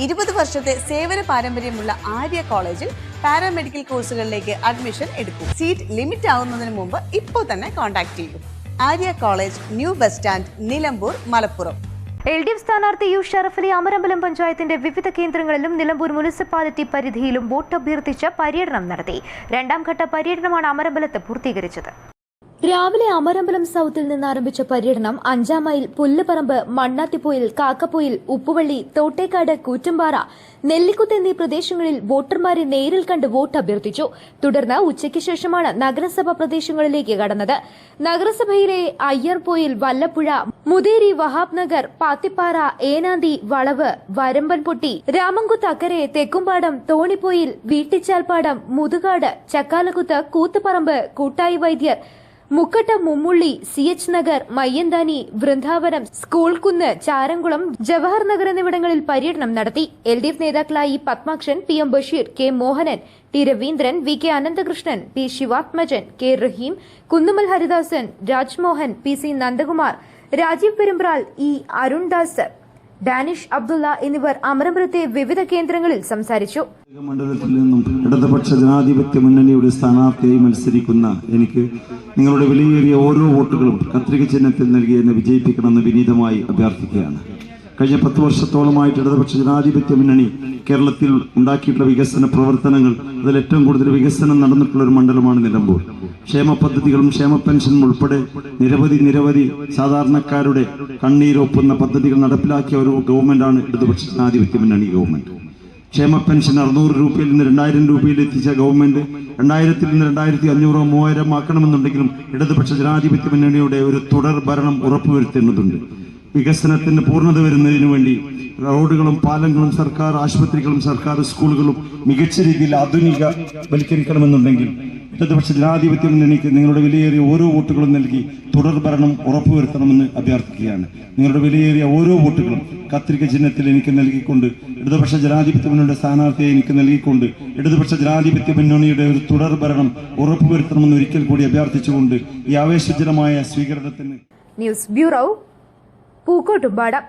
20 വർഷത്തെ സേവന പാരമ്പര്യമുള്ള ആര്യ കോളേജിൽ പാരാമെഡിക്കൽ കോഴ്സുകളിലേക്ക് അഡ്മിഷൻ എടുക്കും. സീറ്റ് ലിമിറ്റ് ആവുന്നതിന് മുമ്പ് ഇപ്പോൾ തന്നെ കോൺടാക്ട് ചെയ്യൂ. Arya college, new bus stand, Nilambur, Malappuram. LDF സ്ഥാനാർത്ഥി യു ഷറഫലി അമരമ്പലം പഞ്ചായത്തിന്റെ വിവിധ കേന്ദ്രങ്ങളിലും നിലമ്പൂർ മുനിസിപ്പാലിറ്റി പരിധിയിലും വോട്ട് അഭ്യർത്ഥിച്ച് പര്യടനം നടത്തി. 2ാം ഘട്ട പര്യടനമാണ് അമരമ്പലത്ത് പൂർത്തീകരിച്ചത്. രാവിലെ അമരമ്പലം സൌത്തിൽ നിന്ന് ആരംഭിച്ച പര്യടനം 5-ാം മൈൽ, പുല്ലുപറമ്പ്, മണ്ണാത്തിപ്പൊയിൽ, കാക്കപ്പൊയിൽ, ഉപ്പുവള്ളി, തോട്ടേക്കാട്, കൂറ്റമ്പാറ, നെല്ലിക്കുത്ത് എന്നീ പ്രദേശങ്ങളിൽ വോട്ടർമാരെ നേരിൽ കണ്ട് വോട്ട് അഭ്യർത്ഥിച്ചു. തുടർന്ന് ഉച്ചയ്ക്ക് ശേഷമാണ് നഗരസഭാ പ്രദേശങ്ങളിലേക്ക് കടന്നത്. നഗരസഭയിലെ അയ്യർപൊയിൽ, വല്ലപ്പുഴ, മുതേരി, വഹാബ് നഗർ, പാത്തിപ്പാറ, ഏനാന്തി, വളവ്, വരമ്പൻപൊട്ടി, രാമൻകുത്ത് അക്കരെ, തെക്കുംപാടം, തോണിപ്പൊയിൽ, വീട്ടിച്ചാൽപ്പാടം, മുതുകാട്, ചക്കാലക്കുത്ത്, കൂത്തുപറമ്പ്, കൂട്ടായി വൈദ്യർ, മുക്കട്ട, മുമ്മുള്ളി, CH നഗർ, മയ്യന്താനി, വൃന്ദാവനം, സ്കൂൾ കുന്ന്, ചാരംകുളം, ജവഹർ നഗർ എന്നിവിടങ്ങളിൽ പര്യടനം നടത്തി. LDF നേതാക്കളായി Padmakshan, PM Basheer, K Mohanan, T Raveendran, VK Ananthakrishnan, P Sivathmajan, K Raheem, Kunnumal Haridasan, Rajmohan, PC Nandakumar, Rajeev Perumbral, E Arundas, Danish Abdulla എന്നിവർ അമരമ്പലത്തെ വിവിധ കേന്ദ്രങ്ങളിൽ സംസാരിച്ചു. മണ്ഡലത്തിൽ നിന്നും ഇടതുപക്ഷ ജനാധിപത്യ മുന്നണിയുടെ സ്ഥാനാർത്ഥിയായി മത്സരിക്കുന്ന എനിക്ക് നിങ്ങളുടെ വിലയേറിയ ഓരോ വോട്ടുകളും കത്രിക ചിഹ്നത്തിൽ നൽകി എന്നെ വിജയിപ്പിക്കണമെന്ന് വിനീതമായി അഭ്യർത്ഥിക്കുകയാണ്. കഴിഞ്ഞ 10 വർഷത്തോളമായിട്ട് ഇടതുപക്ഷ ജനാധിപത്യ മുന്നണി കേരളത്തിൽ ഉണ്ടാക്കിയിട്ടുള്ള വികസന പ്രവർത്തനങ്ങൾ, അതിൽ ഏറ്റവും കൂടുതൽ വികസനം നടന്നിട്ടുള്ള ഒരു മണ്ഡലമാണ് നിലമ്പൂർ. ക്ഷേമ പദ്ധതികളും ക്ഷേമ പെൻഷനും ഉൾപ്പെടെ നിരവധി സാധാരണക്കാരുടെ കണ്ണീരൊപ്പുന്ന പദ്ധതികൾ നടപ്പിലാക്കിയ ഒരു ഗവൺമെന്റാണ് ഇടതുപക്ഷ ജനാധിപത്യ മുന്നണി ഗവൺമെന്റ്. ക്ഷേമ പെൻഷൻ 600 രൂപയിൽ നിന്ന് 2000 രൂപയിൽ എത്തിച്ച ഗവൺമെന്റ് 2000-ൽ നിന്ന് 2500 3000 ആക്കണമെന്നുണ്ടെങ്കിലും ഇടതുപക്ഷ ജനാധിപത്യ മുന്നണിയുടെ ഒരു തുടർ ഭരണം ഉറപ്പുവരുത്തേണ്ടതുണ്ട്. വികസനത്തിന് പൂർണ്ണത വരുന്നതിനു വേണ്ടി റോഡുകളും പാലങ്ങളും സർക്കാർ ആശുപത്രികളും സർക്കാർ സ്കൂളുകളും മികച്ച രീതിയിൽ ആധുനികവൽക്കരിക്കണമെന്നുണ്ടെങ്കിൽ ഇടതുപക്ഷ ജനാധിപത്യ മുന്നണിക്ക് നിങ്ങളുടെ വിലയേറിയ ഓരോ വോട്ടുകളും നൽകി തുടർ ഭരണം ഉറപ്പുവരുത്തണമെന്ന് അഭ്യർത്ഥിക്കുകയാണ്. നിങ്ങളുടെ വിലയേറിയ ഓരോ വോട്ടുകളും കത്രിക ചിഹ്നത്തിൽ എനിക്ക് നൽകിക്കൊണ്ട് ഇടതുപക്ഷ ജനാധിപത്യ മുന്നണിയുടെ സ്ഥാനാർത്ഥിയെ എനിക്ക് നൽകിക്കൊണ്ട് ഇടതുപക്ഷ ജനാധിപത്യ മുന്നണിയുടെ ഒരു തുടർ ഭരണം ഉറപ്പുവരുത്തണമെന്ന് ഒരിക്കൽ കൂടി അഭ്യർത്ഥിച്ചുകൊണ്ട് ഈ ആവേശജനമായ സ്വീകരണത്തിന് ന്യൂസ് ബ്യൂറോ, പൂക്കോട്ടുംപാടം.